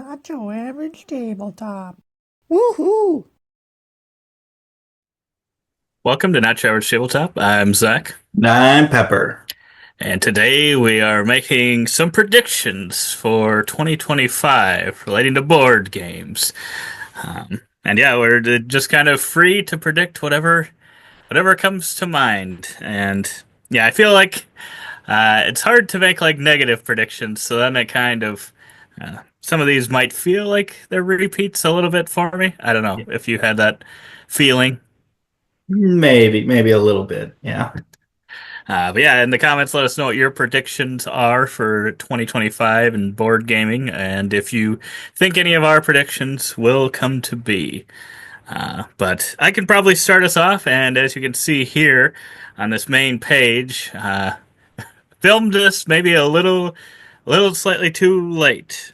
Not your average tabletop. Woohoo! Welcome to Not Shower Tabletop. I'm Zach, Nine pepper. and today we are making some predictions for 2025 relating to board games. And yeah, we're just kind of free to predict whatever comes to mind. And yeah, I feel like it's hard to make like negative predictions, so then it kind of some of these might feel like they're repeats a little bit for me. I don't know Yeah. if you had that feeling. Maybe a little bit. Yeah. But yeah, in the comments, let us know what your predictions are for 2025 in board gaming, and if you think any of our predictions will come to be. But I can probably start us off, and as you can see here on this main page, filmed this maybe a little slightly too late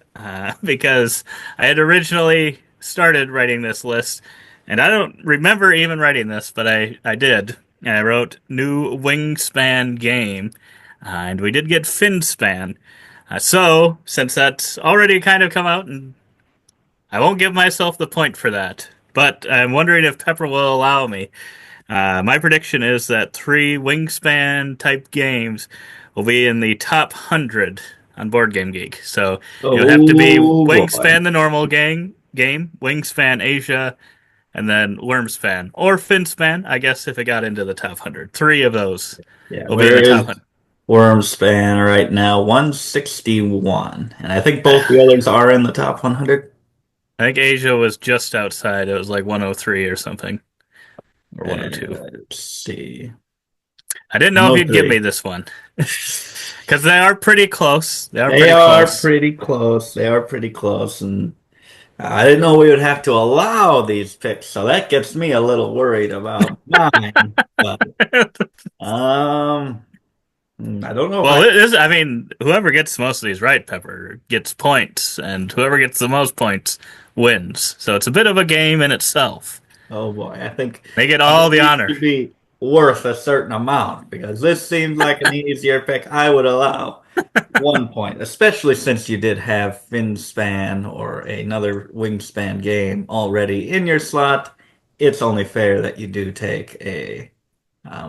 because I had originally started writing this list, and I don't remember even writing this, but I did. And I wrote new Wingspan game, and we did get Finspan. So, since that's already kind of come out, and I won't give myself the point for that, but I'm wondering if Pepper will allow me. My prediction is that three Wingspan type games will be in the top 100 on Board Game Geek. So it would have to be Oh boy. Wingspan the normal game, Wingspan Asia, and then Wormspan. Or Finspan, I guess, if it got into the top 100. Three of those Yeah. will be in Where the top is 100. Wormspan right now? 161. And I think both the others are in the top 100. I think Asia was just outside. It was like 103 or something, or 102. Let's see. I didn't know if you'd give me 103. this one because they are pretty close. They are They pretty are close. pretty close. They are pretty close. And I didn't know we would have to allow these picks. So that gets me a little worried about mine. But, um, I don't know if Well, I. it is. I mean, whoever gets most of these right, Pepper, gets points, and whoever gets the most points wins. So it's a bit of a game in itself. Oh boy, I think They get it all the needs honor. to be worth a certain amount because this seems like an easier pick. I would allow 1 point, especially since you did have Finspan or another Wingspan game already in your slot. It's only fair that you do take a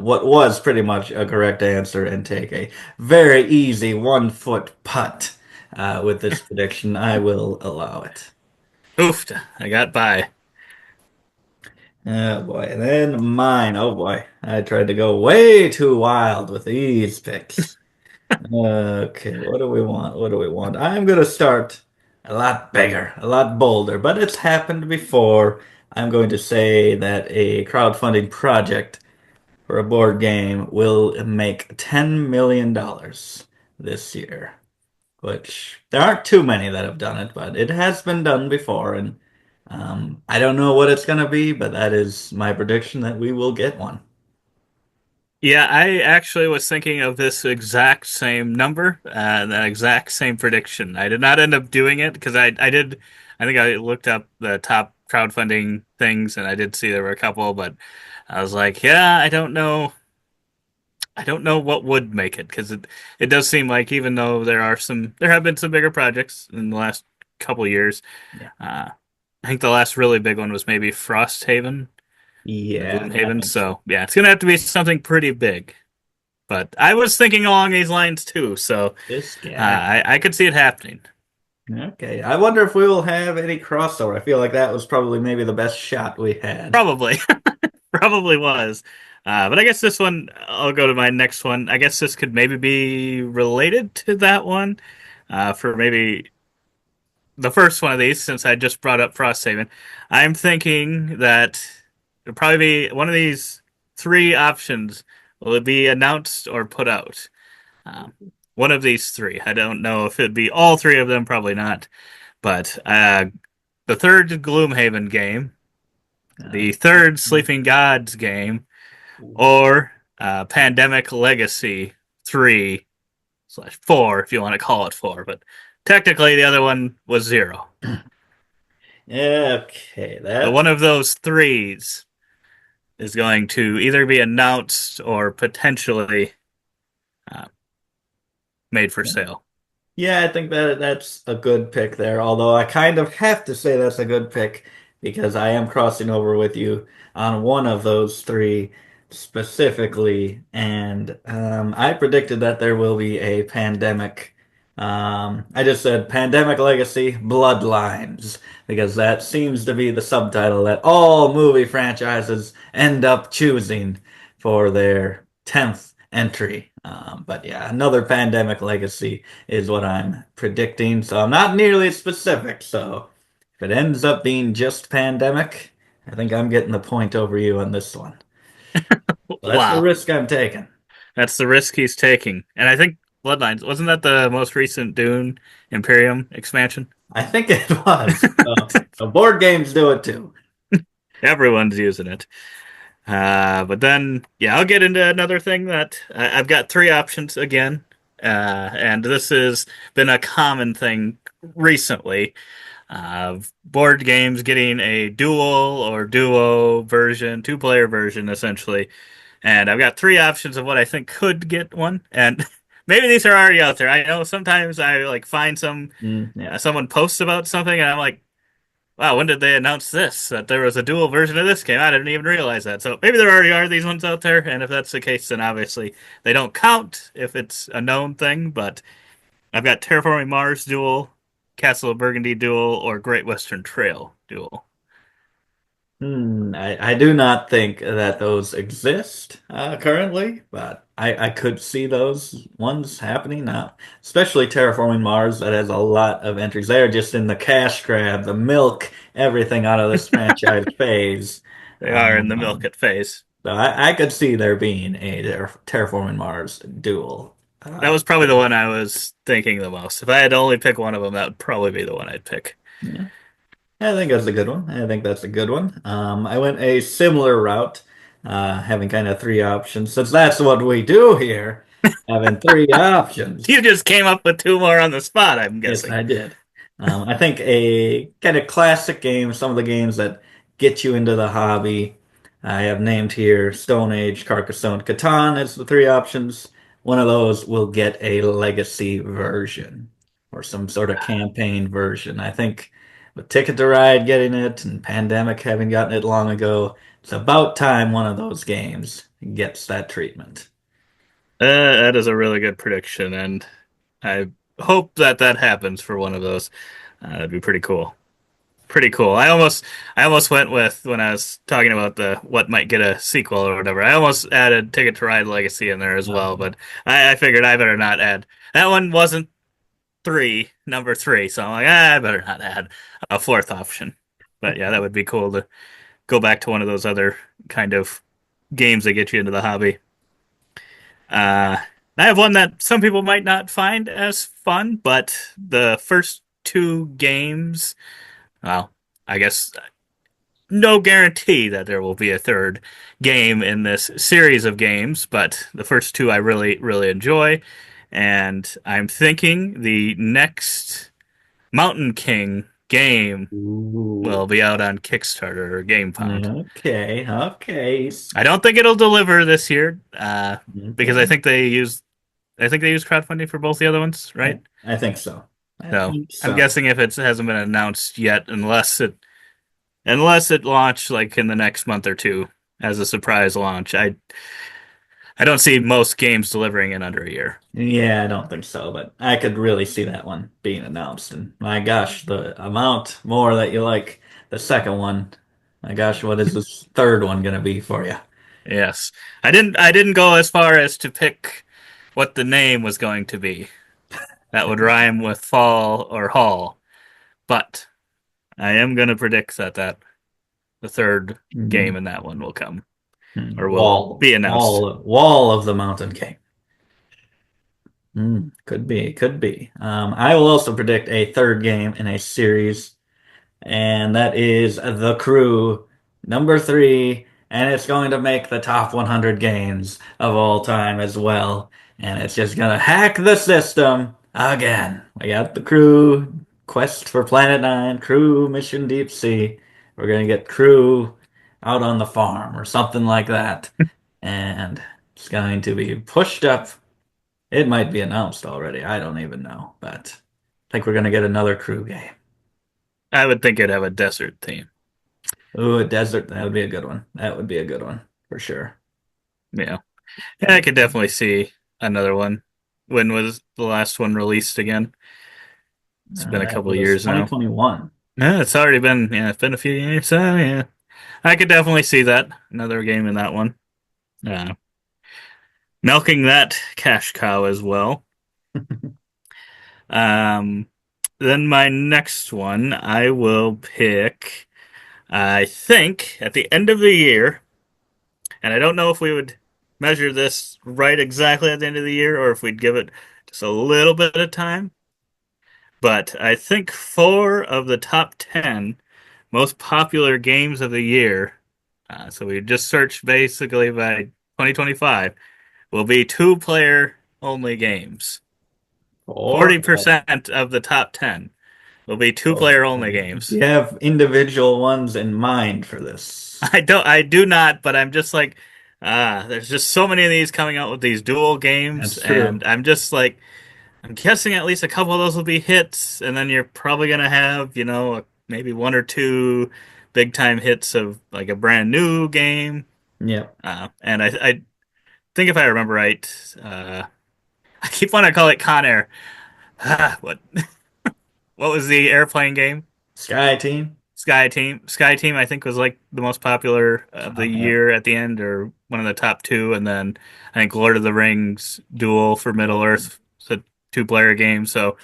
what was pretty much a correct answer and take a very easy 1 foot putt with this prediction. I will allow it. Oofed, I got by. Oh boy. And then mine. Oh boy. I tried to go way too wild with these picks. Okay, what do we want? What do we want? I'm gonna start a lot bigger, a lot bolder, but it's happened before. I'm going to say that a crowdfunding project for a board game will make $10 million this year, which there aren't too many that have done it, but it has been done before, and I don't know what it's gonna be, but that is my prediction that we will get one. Yeah, I actually was thinking of this exact same number, that exact same prediction. I did not end up doing it because I did. I think I looked up the top crowdfunding things, and I did see there were a couple, but I was like, yeah, I don't know. I don't know what would make it because it does seem like even though there have been some bigger projects in the last couple years. Yeah. Uh, I think the last really big one was maybe Frosthaven or Yeah, I Gloomhaven. think so. So yeah, it's gonna have to be something pretty big. But I was thinking along these lines too, so This guy. I could see it happening. Okay. I wonder if we will have any crossover. I feel like that was probably maybe the best shot we had. Probably, probably was. But I guess this one, I'll go to my next one. I guess this could maybe be related to that one. For maybe the first one of these, since I just brought up Frosthaven, I'm thinking that it'll probably be one of these three options. Will it be announced or put out? Um, one of these three. I don't know if it'd be all three of them, probably not. But the third Gloomhaven game, Uh, the third Sleeping Gods game, or Pandemic Legacy 3/4, if you want to call it 4. But technically, the other one was 0. okay, So that one of those threes is going to either be announced or potentially uh, made for sale. Yeah, I think that's a good pick there. Although I kind of have to say that's a good pick because I am crossing over with you on one of those three specifically, and I predicted that there will be a pandemic. I just said pandemic legacy, Bloodlines, because that seems to be the subtitle that all movie franchises end up choosing for their 10th entry. But yeah, another pandemic legacy is what I'm predicting. So I'm not nearly as specific. So if it ends up being just pandemic, I think I'm getting the point over you on this one. So that's the Wow, risk I'm taking. that's the risk he's taking. And I think Bloodlines wasn't that the most recent Dune Imperium expansion? I think it was. So board games do it too. Everyone's using it. But then, yeah, I'll get into another thing that I've got three options again. And this has been a common thing recently. Board games getting a dual or duo version, two-player version, essentially. And I've got three options of what I think could get one. And maybe these are already out there. I know sometimes I like find Yeah. someone posts about something, and I'm like, wow, when did they announce this? That there was a dual version of this game? I didn't even realize that. So maybe there already are these ones out there, and if that's the case, then obviously they don't count if it's a known thing. But I've got Terraforming Mars Duel, Castle of Burgundy Duel, or Great Western Trail Duel. I do not think that those exist currently, but I could see those ones happening now, especially Terraforming Mars that has a lot of entries. They're just in the cash grab, the milk, everything out of this franchise phase. They are in the milk Um, it phase. so I could see there being a Terraforming Mars duel. That was probably the one I was thinking the most. If I had to only pick one of them, that would probably be the one I'd pick. Yeah. I think that's a good one. I think that's a good one. I went a similar route, having kind of three options, since that's what we do here, having three You options. just came up with two more on the spot, I'm Yes, guessing. I did. I think a kind of classic game, some of the games that get you into the hobby. I have named here Stone Age, Carcassonne, Catan as the three options. One of those will get a legacy version or some sort of campaign version. I think with Ticket to Ride getting it and Pandemic having gotten it long ago, it's about time one of those games gets that treatment. That is a really good prediction, and I hope that that happens for one of those. That'd be pretty cool. Pretty cool. I almost went with when I was talking about the what might get a sequel or whatever. I almost added Ticket to Ride Legacy in there as well, Um, but I figured I better not add. That one wasn't number three, so I'm like, I better not add a fourth option. But yeah, that would be cool to go back to one of those other kind of games that get you into the hobby. Uh, I have one that some people might not find as fun, but the first two games, well, I guess no guarantee that there will be a third game in this series of games, but the first two I really, really enjoy. And I'm thinking the next Mountain King game Ooh. will be out on Kickstarter or GameFound. Okay, okay. I don't think it'll deliver this year, because Okay. I think they use crowdfunding for both the other ones, right? I think so. I So think I'm so. guessing if it hasn't been announced yet, unless it launched like in the next month or two as a surprise launch, I don't see most games delivering in under a year. Yeah, I don't think so, but I could really see that one being announced. And my gosh, the amount more that you like the second one. My gosh, what is this third one gonna be for you? Yes, I didn't go as far as to pick what the name was going to be. That would rhyme with fall or hall, but I am going to predict that the third game Mhm. in that one will come or will Wall, be announced. wall of the Mountain King. Could be, could be. I will also predict a third game in a series, and that is The Crew, number three, and it's going to make the top 100 games of all time as well. And it's just gonna hack the system again. We got The Crew, Quest for Planet Nine, Crew, Mission Deep Sea. We're gonna get Crew out on the farm or something like that. And it's going to be pushed up It might be announced already. I don't even know, but I think we're gonna get another crew game. I would think it'd have a desert theme. Ooh, a desert. That would be a good one. That would be a good one for sure. Yeah. Yeah, I Yeah. could definitely see another one. When was the last one released again? It's been a That couple of was years now. 2021. Yeah, it's already been, yeah, it's been a few years. So yeah, I could definitely see that. Another game in that one. Uh, Milking that cash cow as well. Um, then my next one, I will pick, I think, at the end of the year, and I don't know if we would measure this right exactly at the end of the year or if we'd give it just a little bit of time. But I think four of the top 10 most popular games of the year, so we just searched basically by 2025, will be two-player only games. Or 40% of the top 10 will be two-player only okay. Do games. you have individual ones in mind for this? I do not, but I'm just like, there's just so many of these coming out with these dual games, That's true. and I'm just like, I'm guessing at least a couple of those will be hits, and then you're probably gonna have, maybe one or two big time hits of like a brand new game. Yep. And I think if I remember right, I keep wanting to call it Con Air. What was the airplane game? Sky Team. Sky Team. Sky Team, I think, was like the most popular of the Yep. year at the end, or one of the top two. And then I think Lord of the Rings Duel for Middle Earth, it's a two-player game. So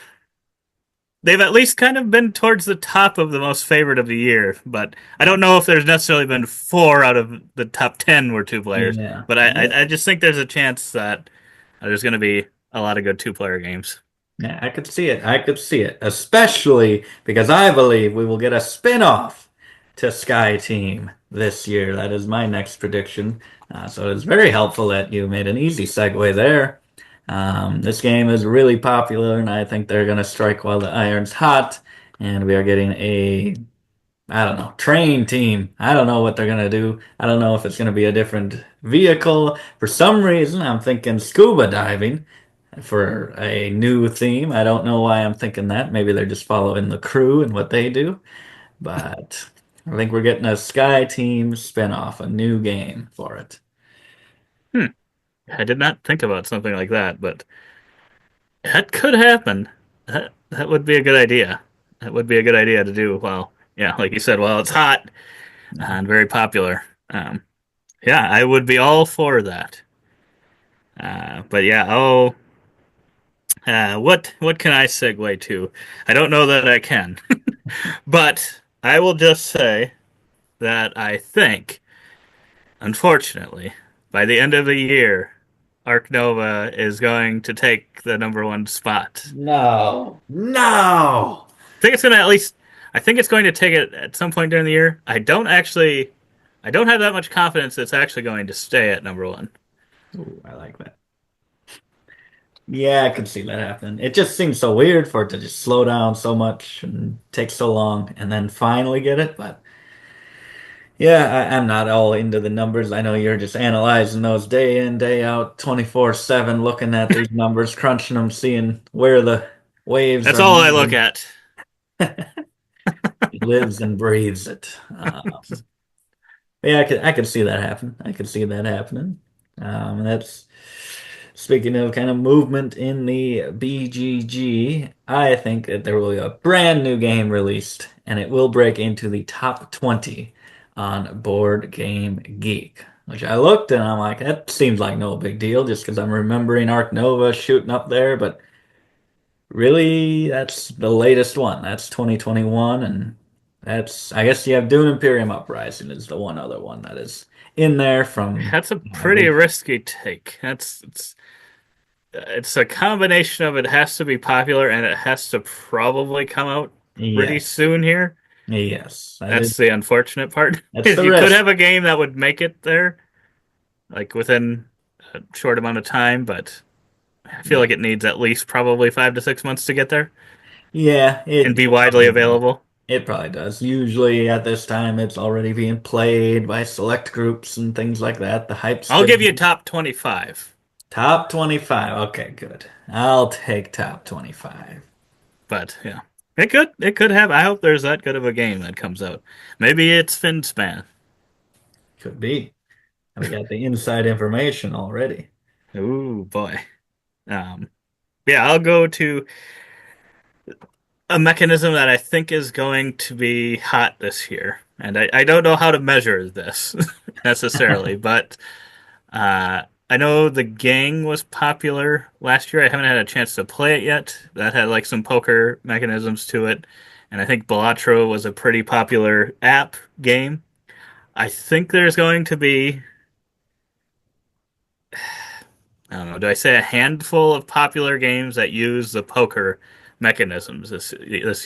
they've at least kind of been towards the top of the most favorite of the year. But I don't know if there's necessarily been four out of the top 10 were two players. Yeah. But I just think there's a chance that there's going to be a lot of good two-player games. Yeah, I could see it. I could see it, especially because I believe we will get a spin-off to Sky Team this year. That is my next prediction. So it's very helpful that you made an easy segue there. This game is really popular, and I think they're going to strike while the iron's hot. And we are getting I don't know, train team. I don't know what they're going to do. I don't know if it's going to be a different vehicle. For some reason, I'm thinking scuba diving for a new theme. I don't know why I'm thinking that. Maybe they're just following the crew and what they do. But I think we're getting a Sky Team spinoff, a new game for it. Hmm. I did not think about something like that, but that could happen. That would be a good idea. That would be a good idea to do. Well, yeah, like you said, while it's hot Yeah. and very popular. Yeah, I would be all for that. But yeah, what can I segue to? I don't know that I can, but I will just say that I think, unfortunately, by the end of the year, Ark Nova is going to take the number one spot. No, no. Think it's going to at least. I think it's going to take it at some point during the year. I don't have that much confidence it's actually going to stay at number one. Ooh, I like that. Yeah, I could see that happening. It just seems so weird for it to just slow down so much and take so long and then finally get it. But yeah, I'm not all into the numbers. I know you're just analyzing those day in, day out, 24/7, looking at these numbers, crunching them, seeing where the waves That's are all I look moving. at. He lives and breathes it. Yeah, I could see that happen. I could see that happening. That's speaking of kind of movement in the BGG. I think that there will be a brand new game released, and it will break into the top 20 on Board Game Geek. Which I looked and I'm like, that seems like no big deal, just because I'm remembering Ark Nova shooting up there. But really, that's the latest one. That's 2021, and I guess you have Dune Imperium Uprising is the one other one that is in there from That's a at pretty least. risky take. It's a combination of it has to be popular and it has to probably come out pretty Yes, soon here. yes, that is That's the unfortunate part. that's Is the you could risk. have a game that would make it there, like within a short amount of time, but I feel Yeah, like it needs at least probably 5 to 6 months to get there yeah, and be it widely probably does. available. It probably does. Usually at this time, it's already being played by select groups and things like that. The hype's I'll still give you top 25. Top 25. Okay, good. I'll take top 25. But yeah, it could have. I hope there's that good of a game that comes out. Maybe it's Finspan. Could be. We got the inside information already. Ooh boy. Um, yeah, I'll go to a mechanism that I think is going to be hot this year, and I don't know how to measure this necessarily, but I know the gang was popular last year. I haven't had a chance to play it yet. That had like some poker mechanisms to it, and I think Balatro was a pretty popular app game. I think there's going to be, I don't know, do I say a handful of popular games that use the poker mechanisms this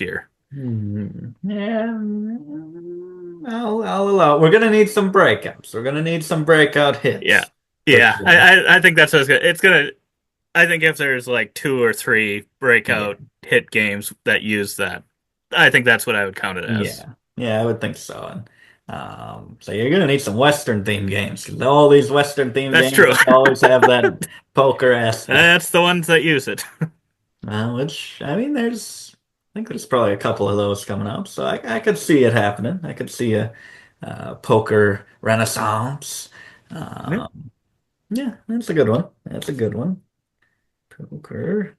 year? Yeah, I'll allow. We're gonna need some breakouts. We're gonna need some breakout Yeah. hits for Yeah, sure. I think that's what it's gonna. I think if there's like two or three Yeah, breakout hit games that use that, I think that's what I would count it as. yeah, I would think so. And so you're gonna need some Western themed games because all these Western themed That's games true. they always have that poker aspect. That's the ones that use it. Which I mean, I think there's probably a couple of those coming up, so I could see it happening. I could see a poker renaissance. Yep. Um, yeah, that's a good one. That's a good one. Poker.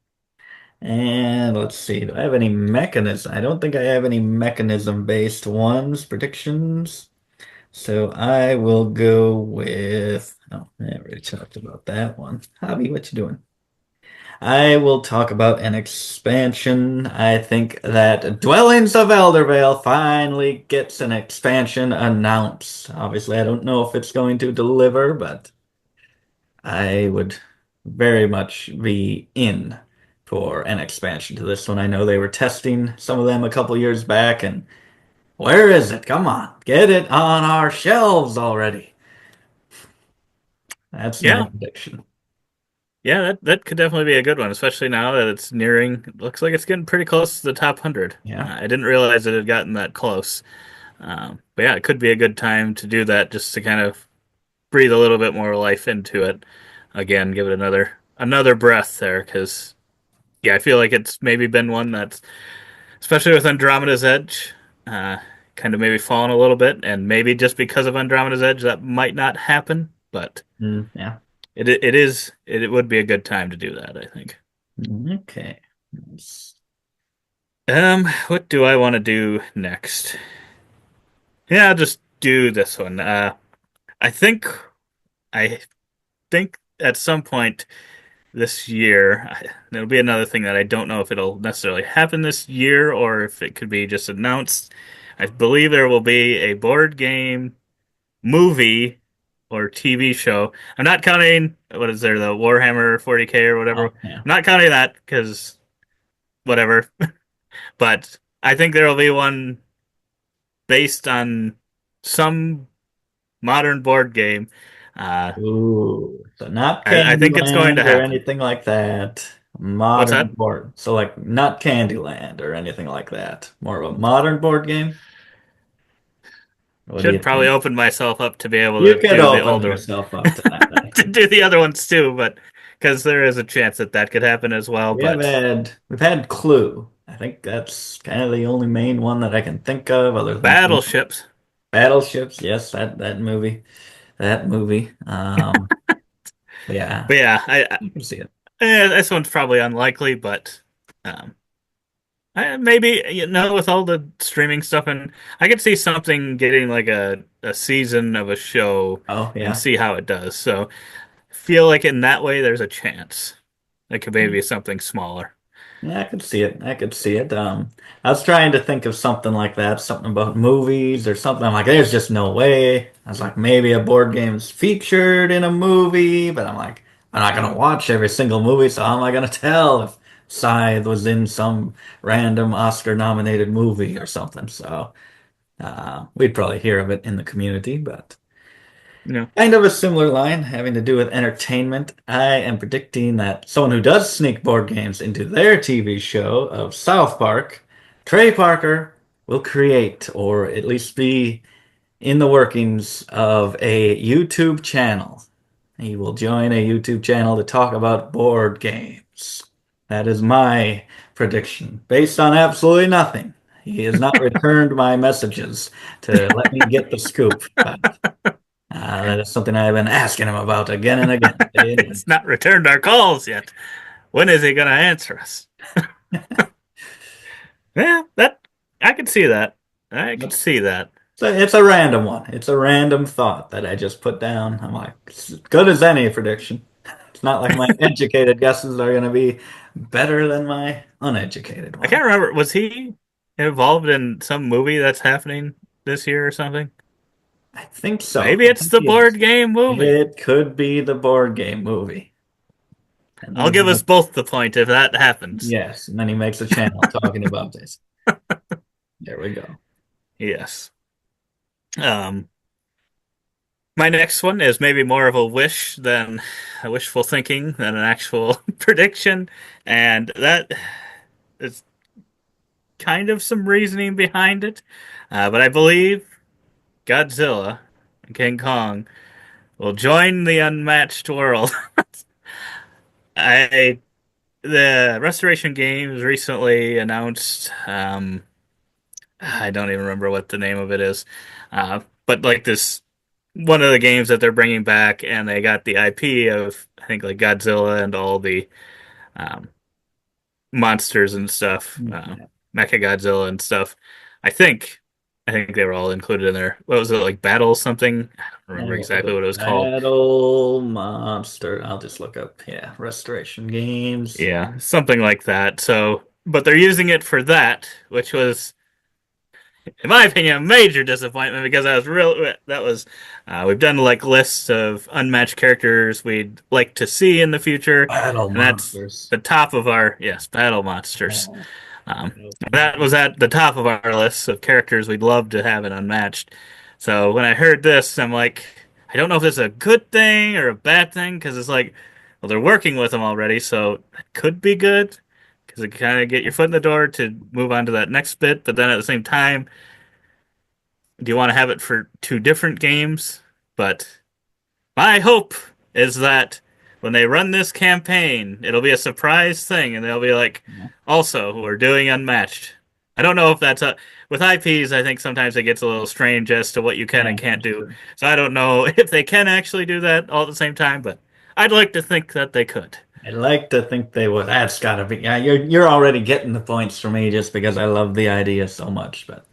And let's see, do I have any mechanism? I don't think I have any mechanism-based ones, predictions. So I will go with, oh, I already talked about that one. Hobby, what you doing? I will talk about an expansion. I think that Dwellings of Eldervale finally gets an expansion announced. Obviously, I don't know if it's going to deliver, but I would very much be in for an expansion to this one. I know they were testing some of them a couple years back, and where is it? Come on, get it on our shelves already. That's my Yeah. prediction. Yeah, that could definitely be a good one, especially now that it's nearing. Looks like it's getting pretty close to the top 100. Yeah. I didn't realize it had gotten that close. But yeah, it could be a good time to do that just to kind of breathe a little bit more life into it. Again, give it another breath there, because yeah, I feel like it's maybe been one that's, especially with Andromeda's Edge, uh, kind of maybe fallen a little bit, and maybe just because of Andromeda's Edge that might not happen, but Yeah. it would be a good time to do that, I think. Okay. Nice. What do I want to do next? Yeah, I'll just do this one. I think I think at some point this year, there'll be another thing that I don't know if it'll necessarily happen this year or if it could be just announced. I believe there will be a board game, movie, or TV show. I'm not counting, what is there, the Warhammer 40K or whatever. I'm Oh, yeah. not counting that because whatever. But I think there will be one based on some modern board game. Uh, Ooh, so not I think it's going to Candyland or happen. anything like that. What's Modern that? board. So like not Candyland or anything like that. More of a modern board game. What do you Should probably think? open myself up to be able You to could do the open older, yourself up to that, I to think. do the other ones too, but because there is a chance that that could happen as well. But We've had Clue. I think that's kind of the only main one that I can think of other than Clue. battleships. Battleships. Yes, that movie. That movie. Yeah, But yeah, you can see it. this one's probably unlikely, but um, maybe with all the streaming stuff, and I could see something getting like a season of a show Oh and yeah. see how it does. So I feel like in that way, there's a chance it could maybe be something smaller. Yeah, I could see it. I could see it. I was trying to think of something like that, something about movies or something. I'm like, there's just no way. I was like, maybe a board game's featured in a movie, but I'm like, I'm not gonna watch every single movie, so how am I gonna tell if Scythe was in some random Oscar-nominated movie or something? So we'd probably hear of it in the community, but. You know, Kind of a similar line having to do with entertainment. I am predicting that someone who does sneak board games into their TV show of South Park, Trey Parker, will create or at least be in the workings of a YouTube channel. He will join a YouTube channel to talk about board games. That is my prediction, based on absolutely nothing. He has not returned my messages to let me get the scoop, but that is something I've been asking him about again and again, day and He's night. not returned our calls yet. When is he going to answer us? Yeah, that I could see that. I could see that. So it's a random one. It's a random thought that I just put down. I'm like, it's as good as any prediction. It's not like my educated guesses are going to be better than my uneducated I one. can't remember. Was he involved in some movie that's happening this year or something? I think so. Maybe I it's think the he is. board game movie. It could be the board game movie. And then I'll give us both the point if that happens. yes, and then he makes a channel talking about this. There we go. Yes. Um, my next one is maybe more of a wish than a wishful thinking than an actual prediction, and that is kind of some reasoning behind it. But I believe Godzilla and King Kong will join the unmatched world. I The Restoration Games recently announced. I don't even remember what the name of it is, but like this one of the games that they're bringing back, and they got the IP of I think like Godzilla and all the um, monsters and stuff, Yeah. Mecha Godzilla and stuff. I think I think they were all included in there. What was it like? Battle something? I don't remember Oh, exactly what it was called. Battle Monster. I'll just look up. Yeah, Restoration Games. Yeah, something like that. So, but they're using it for that, which was in my opinion, a major disappointment because I was real. That was we've done like lists of unmatched characters we'd like to see in the future, Battle and that's Monsters. the top of our yes battle monsters. Oh, Um, okay. that was at the top of our list of characters we'd love to have in unmatched. So when I heard this, I'm like, I don't know if this is a good thing or a bad thing because it's like, well, they're working with them already, so it could be good because it kind of get your foot in the door to move on to that next bit, but then at the same time do you want to have it for two different games? But my hope is that when they run this campaign, it'll be a surprise thing, and they'll be like, Yeah, also, we're doing Unmatched. I don't know if that's a with IPs. I think sometimes it gets a little strange as to what you can yeah, and can't that's do. true. So I don't know if they can actually do that all at the same time, but I'd like to think that they could. I'd like to think they would. That's gotta be. Yeah, you're already getting the points for me just because I love the idea so much. But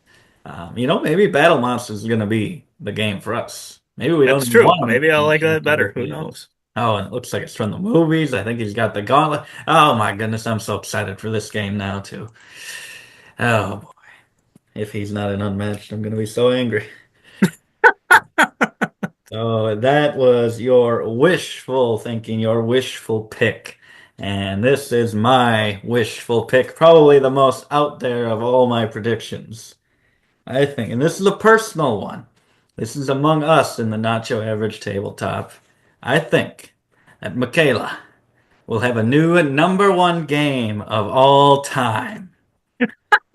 maybe Battle Monsters is gonna be the game for us. Maybe we don't That's even true. want Maybe I'll to like change that the whole better. Who game. knows? Oh, and it looks like it's from the movies. I think he's got the gauntlet. Oh my goodness, I'm so excited for this game now too. Oh boy, if he's not an unmatched, I'm gonna be so angry. So that was your wishful thinking, your wishful pick. And this is my wishful pick, probably the most out there of all my predictions, I think. And this is a personal one. This is among us in the Nacho Average Tabletop. I think that Michaela will have a new number one game of all time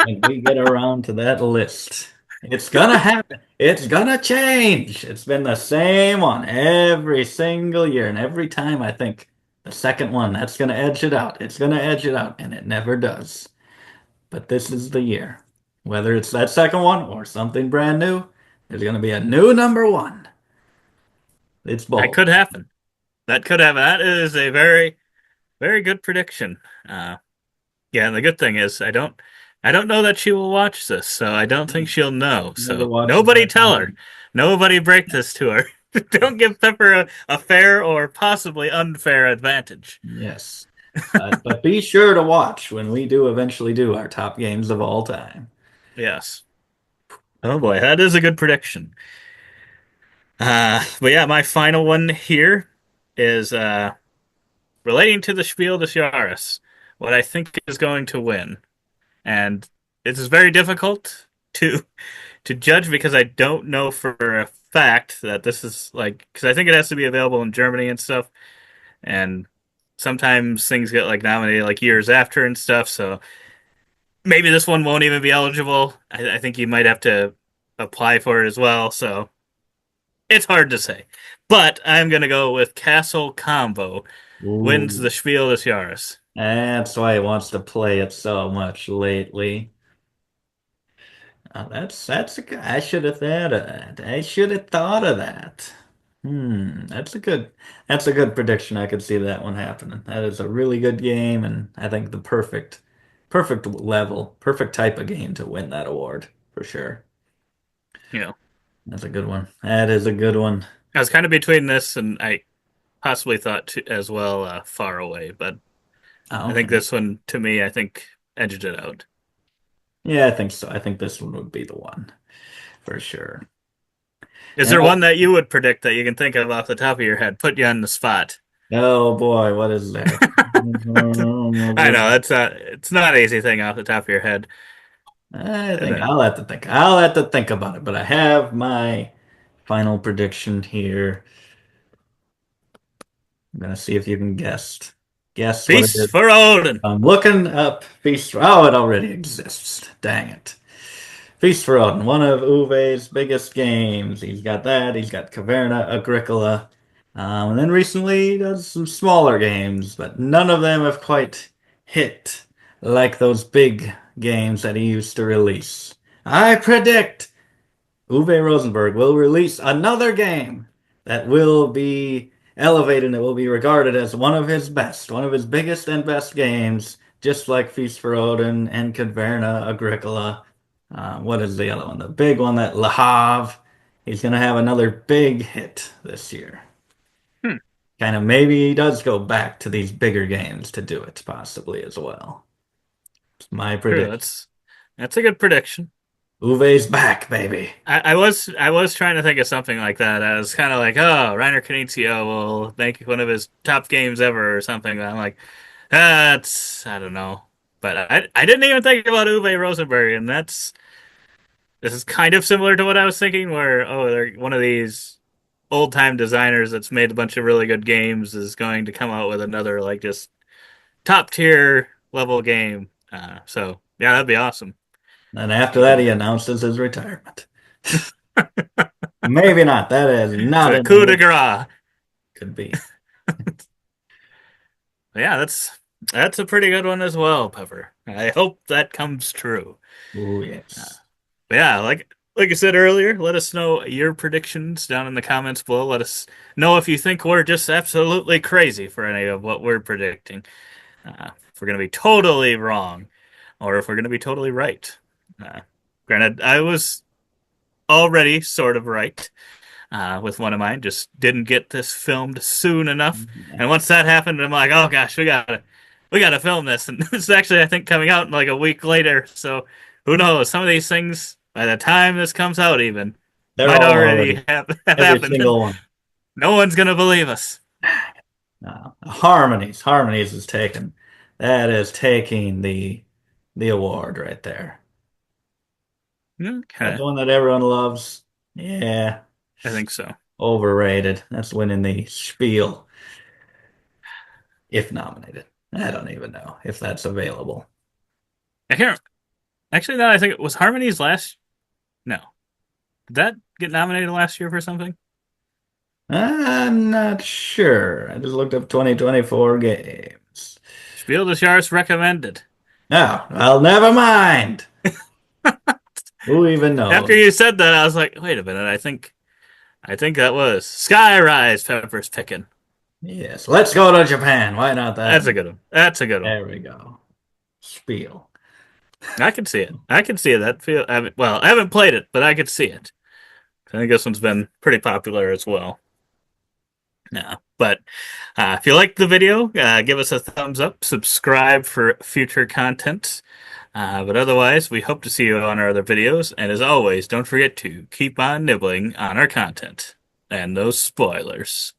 when we get around to that list. It's gonna happen. It's gonna change. It's been the same one every single year, and every time I think the second one that's gonna edge it out. It's gonna edge it out, and it never does. But this is the year. Whether it's that second one or something brand new, there's gonna be a new number one. It's That bold. could happen. That could happen. That is a very, very good prediction. Uh, Yeah, and the good thing is I don't know that she will watch this, so I don't think she'll know. Never So watches nobody our tell her. content. Nobody break this to her. Don't give Pepper a fair or possibly unfair advantage. Yes. But be sure to watch when we do eventually do our top games of all time. Yes. Oh boy, that is a good prediction. But yeah, my final one here is relating to the Spiel des Jahres, what I think is going to win. And it is very difficult to judge because I don't know for a fact that this is like because I think it has to be available in Germany and stuff, and sometimes things get like nominated like years after and stuff. So maybe this one won't even be eligible. I think you might have to apply for it as well. So it's hard to say. But I'm gonna go with Castle Combo. Wins the Ooh, Spiel des Jahres. that's why he wants to play it so much lately. That's a good. I should have thought of that. I should have thought of that. That's a good prediction. I could see that one happening. That is a really good game, and I think the perfect level, perfect type of game to win that award for sure. You know, That's a good one. That is a good one. I was kind of between this and I possibly thought as well Far Away, but Oh, I think okay. this one to me, I think edged it out. Yeah, I think so. I think this one would be the one for sure. Is And there one that you would predict that you can think of off the top of your head? Put you on the spot. oh boy, what is there? I know it's not an easy thing off the top of your head. I And think then I'll have to think. I'll have to think about it, but I have my final prediction here. I'm gonna see if you can guess. Guess what it Peace is. for Odin. I'm looking up Feast. Oh, it already exists. Dang it. Feast for Odin, one of Uwe's biggest games. He's got that. He's got Caverna Agricola. And then recently he does some smaller games, but none of them have quite hit like those big games that he used to release. I predict Uwe Rosenberg will release another game that will be elevated and it will be regarded as one of his best, one of his biggest and best games, just like Feast for Odin and Caverna Agricola. What is the other one? The big one that Le Havre. He's going to have another big hit this year. Hmm, Kind of maybe he does go back to these bigger games to do it, possibly as well. It's my true. prediction. That's a good prediction. Uwe's back, baby. I was trying to think of something like that. I was kind of like, oh, Reiner Knizia will make one of his top games ever or something. And I'm like, that's I don't know, but I didn't even think about Uwe Rosenberg, and this is kind of similar to what I was thinking. Where they're one of these old time designers that's made a bunch of really good games is going to come out with another like just top tier level game. So yeah, that'd be awesome. And after You that, he can announces his retirement. Maybe not. That is it's not a in the coup de works. grace. Could be. Yeah, that's a pretty good one as well, Pepper. I hope that comes true. Oh, Uh, yes. but yeah, like I said earlier, let us know your predictions down in the comments below. Let us know if you think we're just absolutely crazy for any of what we're predicting. If we're going to be totally wrong, or if we're going to be totally right. Uh, Granted, I was already sort of right with one of mine. Just didn't get this filmed soon enough. Yeah. And once that happened, I'm like, oh gosh, we gotta film this. And it's actually, I think, coming out like a week later. So who knows? Some of these things, by the time this comes out, even They're might all already already, have every happened, and single one. no one's gonna believe us. Harmonies. Harmonies is taken. That is taking the award right there. That's Okay, one that everyone loves. Yeah. I think so. Overrated. That's winning the Spiel, if nominated. I don't even know if that's available. I can't actually. Now I think it was Harmony's last. No, did that get nominated last year for something? I'm not sure. I just looked up 2024 games. Spiel des Jahres recommended. Oh, well, never mind. Who even After knows? you said that, I was like, wait a minute. I think that was Skyrise Pepper's picking. Yes, let's go to Japan. Why not that? That's a good one. That's a good one. There we go. Spiel. I can see it. I can see it. I haven't played it, but I could see it. I think this one's been pretty popular as well. Yeah, but if you like the video, give us a thumbs up, subscribe for future content. But otherwise, we hope to see you on our other videos. And as always, don't forget to keep on nibbling on our content and those spoilers.